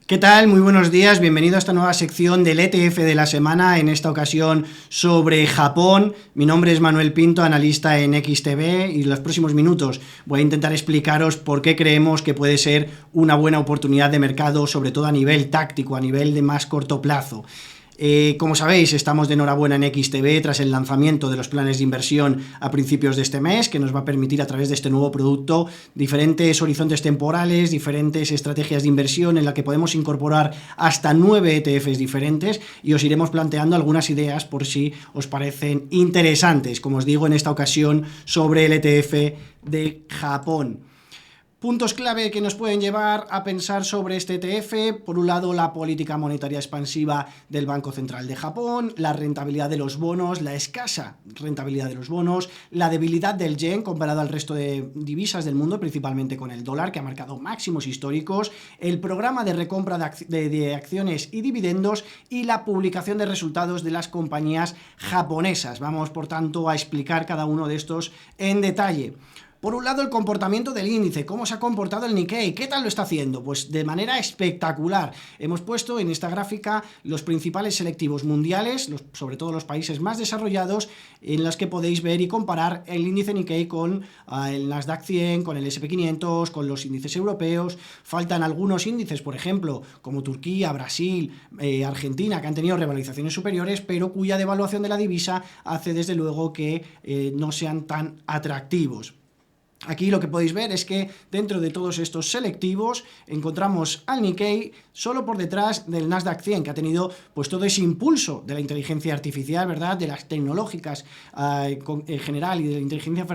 ¿Qué tal? Muy buenos días, bienvenido a esta nueva sección del ETF de la semana, en esta ocasión sobre Japón. Mi nombre es Manuel Pinto, analista en XTB, y en los próximos minutos voy a intentar explicaros por qué creemos que puede ser una buena oportunidad de mercado, sobre todo a nivel táctico, a nivel de más corto plazo. Como sabéis, estamos de enhorabuena en XTB tras el lanzamiento de los planes de inversión a principios de este mes, que nos va a permitir a través de este nuevo producto diferentes horizontes temporales, diferentes estrategias de inversión en la que podemos incorporar hasta 9 ETFs diferentes, y os iremos planteando algunas ideas por si os parecen interesantes, como os digo en esta ocasión sobre el ETF de Japón. Puntos clave que nos pueden llevar a pensar sobre este ETF: por un lado, la política monetaria expansiva del Banco Central de Japón, la rentabilidad de los bonos, la escasa rentabilidad de los bonos, la debilidad del yen comparado al resto de divisas del mundo, principalmente con el dólar, que ha marcado máximos históricos, el programa de recompra de acciones y dividendos y la publicación de resultados de las compañías japonesas. Vamos, por tanto, a explicar cada uno de estos en detalle. Por un lado, el comportamiento del índice, cómo se ha comportado el Nikkei, ¿qué tal lo está haciendo? Pues de manera espectacular. Hemos puesto en esta gráfica los principales selectivos mundiales, sobre todo los países más desarrollados, en los que podéis ver y comparar el índice Nikkei con el Nasdaq 100, con el S&P 500, con los índices europeos. Faltan algunos índices, por ejemplo, como Turquía, Brasil, Argentina, que han tenido revalorizaciones superiores, pero cuya devaluación de la divisa hace desde luego que no sean tan atractivos. Aquí lo que podéis ver es que dentro de todos estos selectivos encontramos al Nikkei solo por detrás del Nasdaq 100, que ha tenido pues todo ese impulso de la inteligencia artificial, ¿verdad?, de las tecnológicas en general y de la inteligencia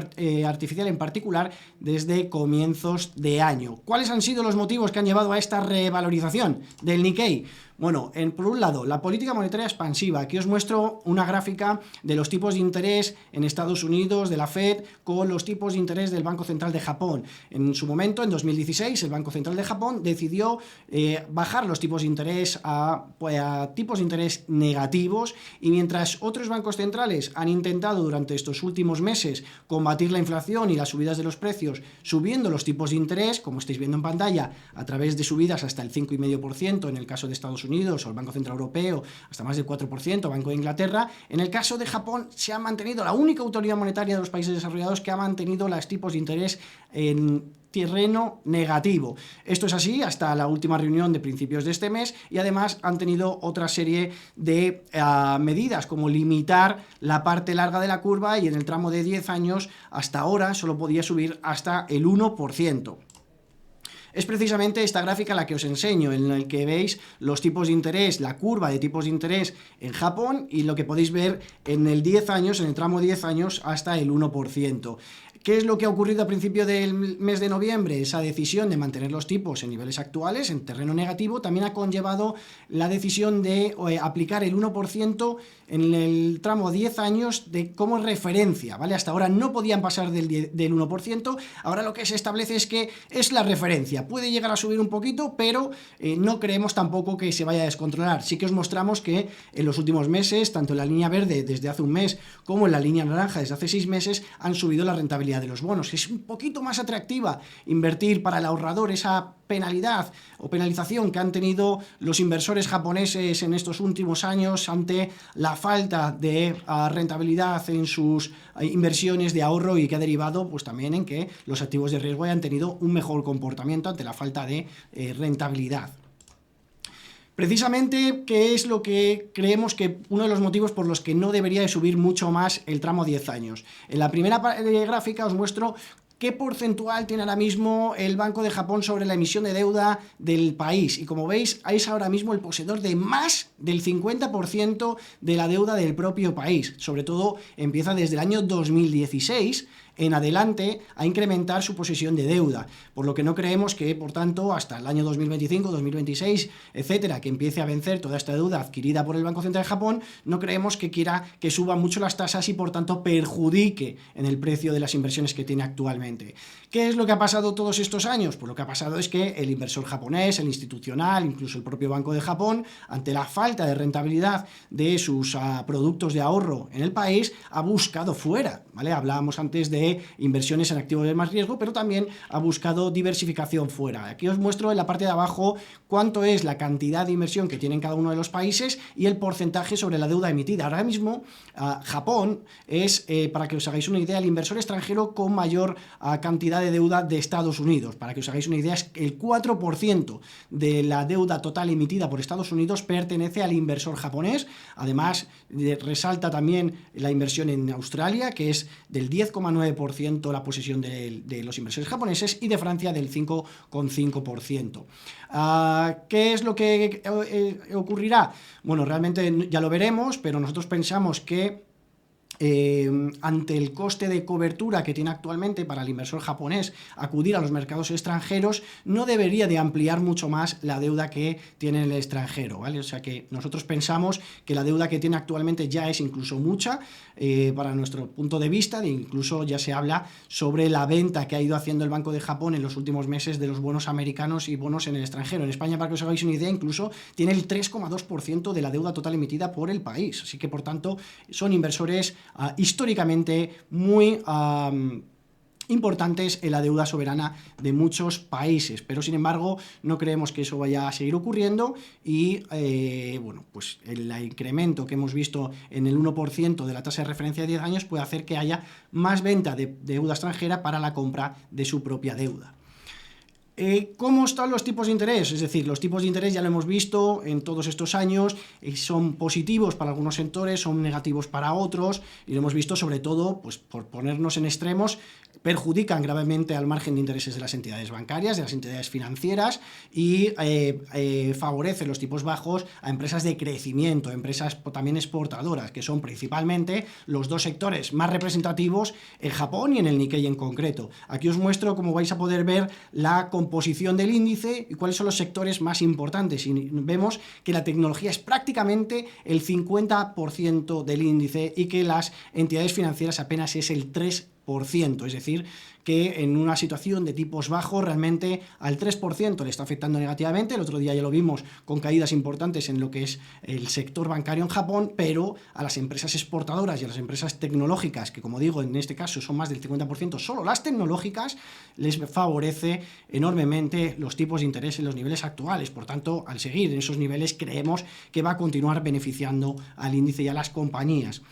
artificial en particular desde comienzos de año. ¿Cuáles han sido los motivos que han llevado a esta revalorización del Nikkei? Bueno, por un lado, la política monetaria expansiva. Aquí os muestro una gráfica de los tipos de interés en Estados Unidos, de la Fed, con los tipos de interés del Banco Central de Japón. En su momento, en 2016, el Banco Central de Japón decidió bajar los tipos de interés a tipos de interés negativos, y mientras otros bancos centrales han intentado durante estos últimos meses combatir la inflación y las subidas de los precios subiendo los tipos de interés, como estáis viendo en pantalla, a través de subidas hasta el 5,5% en el caso de Estados Unidos o el Banco Central Europeo, hasta más del 4%, Banco de Inglaterra. En el caso de Japón se ha mantenido la única autoridad monetaria de los países desarrollados que ha mantenido los tipos de interés en terreno negativo. Esto es así hasta la última reunión de principios de este mes, y además han tenido otra serie de medidas, como limitar la parte larga de la curva, y en el tramo de 10 años hasta ahora solo podía subir hasta el 1%. Es precisamente esta gráfica la que os enseño, en la que veis los tipos de interés, la curva de tipos de interés en Japón, y lo que podéis ver en el 10 años, en el tramo 10 años, hasta el 1%. ¿Qué es lo que ha ocurrido a principio del mes de noviembre? Esa decisión de mantener los tipos en niveles actuales, en terreno negativo, también ha conllevado la decisión de aplicar el 1% en el tramo 10 años como referencia, ¿vale? Hasta ahora no podían pasar del 1%, ahora lo que se establece es que es la referencia. Puede llegar a subir un poquito, pero no creemos tampoco que se vaya a descontrolar. Sí que os mostramos que en los últimos meses, tanto en la línea verde desde hace un mes como en la línea naranja desde hace 6 meses, han subido la rentabilidad de los bonos. Es un poquito más atractiva invertir para el ahorrador esa penalidad o penalización que han tenido los inversores japoneses en estos últimos años ante la falta de rentabilidad en sus inversiones de ahorro, y que ha derivado pues también en que los activos de riesgo hayan tenido un mejor comportamiento ante la falta de rentabilidad. Precisamente, ¿qué es lo que creemos que uno de los motivos por los que no debería de subir mucho más el tramo 10 años? En la primera gráfica os muestro qué porcentual tiene ahora mismo el Banco de Japón sobre la emisión de deuda del país, y como veis es ahora mismo el poseedor de más del 50% de la deuda del propio país. Sobre todo empieza desde el año 2016 en adelante a incrementar su posesión de deuda, por lo que no creemos que, por tanto, hasta el año 2025, 2026, etcétera, que empiece a vencer toda esta deuda adquirida por el Banco Central de Japón, no creemos que quiera que suban mucho las tasas y, por tanto, perjudique en el precio de las inversiones que tiene actualmente. ¿Qué es lo que ha pasado todos estos años? Pues lo que ha pasado es que el inversor japonés, el institucional, incluso el propio Banco de Japón, ante la falta de rentabilidad de sus productos de ahorro en el país, ha buscado fuera, ¿vale? Hablábamos antes de de inversiones en activos de más riesgo, pero también ha buscado diversificación fuera. Aquí os muestro en la parte de abajo cuánto es la cantidad de inversión que tienen cada uno de los países y el porcentaje sobre la deuda emitida. Ahora mismo Japón es, para que os hagáis una idea, el inversor extranjero con mayor cantidad de deuda de Estados Unidos. Para que os hagáis una idea, es el 4% de la deuda total emitida por Estados Unidos pertenece al inversor japonés. Además, resalta también la inversión en Australia, que es del 10,9% la posesión de los inversores japoneses, y de Francia del 5,5%. ¿Qué es lo que ocurrirá? Bueno, realmente ya lo veremos, pero nosotros pensamos que ante el coste de cobertura que tiene actualmente para el inversor japonés acudir a los mercados extranjeros, no debería de ampliar mucho más la deuda que tiene el extranjero, ¿vale? O sea que nosotros pensamos que la deuda que tiene actualmente ya es incluso mucha para nuestro punto de vista, de incluso ya se habla sobre la venta que ha ido haciendo el Banco de Japón en los últimos meses de los bonos americanos y bonos en el extranjero. En España, para que os hagáis una idea, incluso tiene el 3,2% de la deuda total emitida por el país, así que por tanto son inversores históricamente muy importantes en la deuda soberana de muchos países, pero sin embargo no creemos que eso vaya a seguir ocurriendo y bueno, pues el incremento que hemos visto en el 1% de la tasa de referencia de 10 años puede hacer que haya más venta de deuda extranjera para la compra de su propia deuda. ¿Cómo están los tipos de interés? Es decir, los tipos de interés ya lo hemos visto en todos estos años, son positivos para algunos sectores, son negativos para otros, y lo hemos visto sobre todo, pues por ponernos en extremos, perjudican gravemente al margen de intereses de las entidades bancarias, de las entidades financieras, y favorecen los tipos bajos a empresas de crecimiento, empresas también exportadoras, que son principalmente los dos sectores más representativos en Japón y en el Nikkei en concreto. Aquí os muestro, como vais a poder ver, la composición del índice y cuáles son los sectores más importantes, y vemos que la tecnología es prácticamente el 50% del índice y que las entidades financieras apenas es el 3%. Es decir, que en una situación de tipos bajos realmente al 3% le está afectando negativamente. El otro día ya lo vimos con caídas importantes en lo que es el sector bancario en Japón, pero a las empresas exportadoras y a las empresas tecnológicas, que como digo en este caso son más del 50%, solo las tecnológicas, les favorece enormemente los tipos de interés en los niveles actuales. Por tanto, al seguir en esos niveles creemos que va a continuar beneficiando al índice y a las compañías.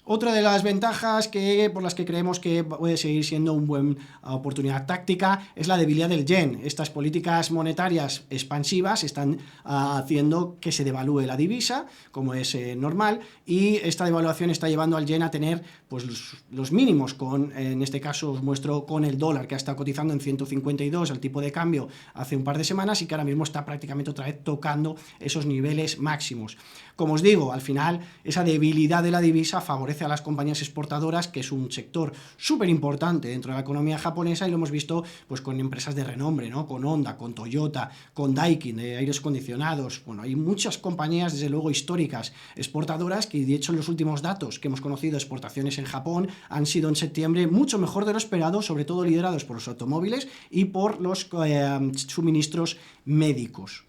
Otra de las ventajas por las que creemos que puede seguir siendo una buena oportunidad táctica es la debilidad del yen. Estas políticas monetarias expansivas están haciendo que se devalúe la divisa, como es normal, y esta devaluación está llevando al yen a tener pues los mínimos, en este caso os muestro con el dólar, que ha estado cotizando en 152 al tipo de cambio hace un par de semanas y que ahora mismo está prácticamente otra vez tocando esos niveles máximos. Como os digo, al final esa debilidad de la divisa favorece a las compañías exportadoras, que es un sector súper importante dentro de la economía japonesa, y lo hemos visto pues con empresas de renombre, ¿no? Con Honda, con Toyota, con Daikin de aires acondicionados. Bueno, hay muchas compañías desde luego históricas exportadoras que, de hecho, los últimos datos que hemos conocido de exportaciones en Japón han sido en septiembre mucho mejor de lo esperado, sobre todo liderados por los automóviles y por los suministros médicos.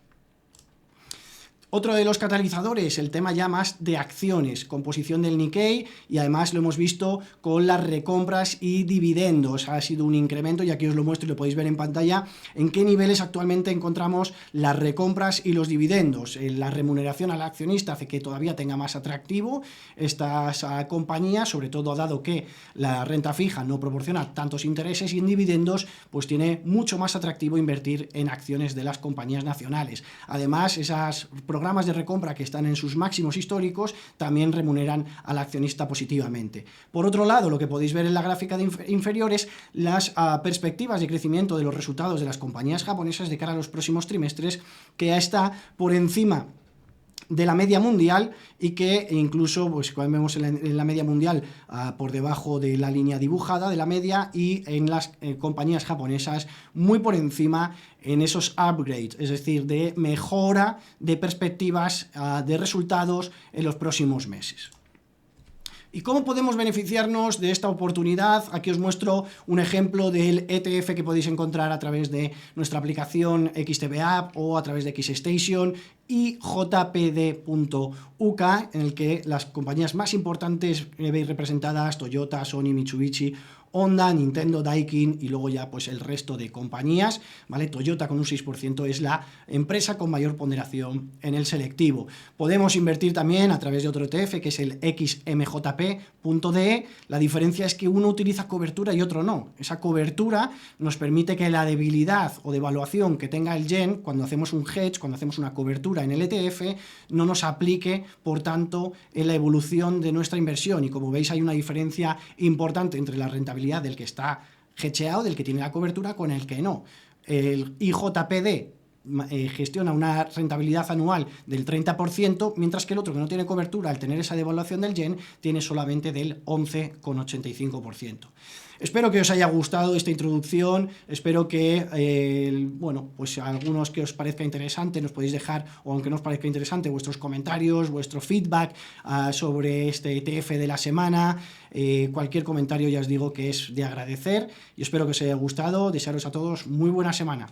Otro de los catalizadores, el tema ya más de acciones, composición del Nikkei, y además lo hemos visto con las recompras y dividendos. Ha sido un incremento, y aquí os lo muestro y lo podéis ver en pantalla, en qué niveles actualmente encontramos las recompras y los dividendos. La remuneración al accionista hace que todavía tenga más atractivo estas compañías, sobre todo dado que la renta fija no proporciona tantos intereses, y en dividendos pues tiene mucho más atractivo invertir en acciones de las compañías nacionales. Además, esas programas de recompra que están en sus máximos históricos también remuneran al accionista positivamente. Por otro lado, lo que podéis ver en la gráfica inferior es las perspectivas de crecimiento de los resultados de las compañías japonesas de cara a los próximos trimestres, que ya está por encima de la media mundial, y que incluso, pues como vemos en la media mundial, por debajo de la línea dibujada de la media, y en las compañías japonesas muy por encima en esos upgrades, es decir, de mejora de perspectivas de resultados en los próximos meses. ¿Y cómo podemos beneficiarnos de esta oportunidad? Aquí os muestro un ejemplo del ETF que podéis encontrar a través de nuestra aplicación XTB App o a través de XStation y jpd.uk, en el que las compañías más importantes veis representadas, Toyota, Sony, Mitsubishi Honda, Nintendo, Daikin y luego ya pues el resto de compañías, ¿vale? Toyota con un 6% es la empresa con mayor ponderación en el selectivo. Podemos invertir también a través de otro ETF que es el XMJP.de. La diferencia es que uno utiliza cobertura y otro no. Esa cobertura nos permite que la debilidad o devaluación que tenga el yen cuando hacemos un hedge, cuando hacemos una cobertura en el ETF, no nos aplique, por tanto, en la evolución de nuestra inversión. Y como veis, hay una diferencia importante entre la rentabilidad del que está hedgeado, del que tiene la cobertura, con el que no. El IJPD gestiona una rentabilidad anual del 30%, mientras que el otro, que no tiene cobertura, al tener esa devaluación del yen, tiene solamente del 11,85%. Espero que os haya gustado esta introducción, espero que, bueno, pues a algunos que os parezca interesante nos podéis dejar, o aunque no os parezca interesante, vuestros comentarios, vuestro feedback sobre este ETF de la semana. Cualquier comentario ya os digo que es de agradecer y espero que os haya gustado. Desearos a todos muy buena semana.